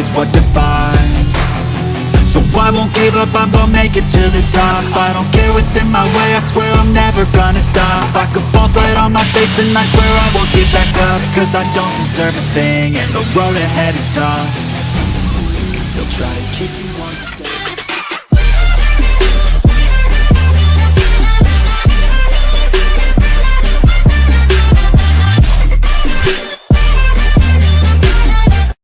is what defines. So I won't give up, I'm gonna make it to the top. I don't care what's in my way, I swear I'm never gonna stop. I could fall flat on my face and I swear I won't get back up. Cause I don't deserve a thing and the road ahead is tough. They'll try to keep you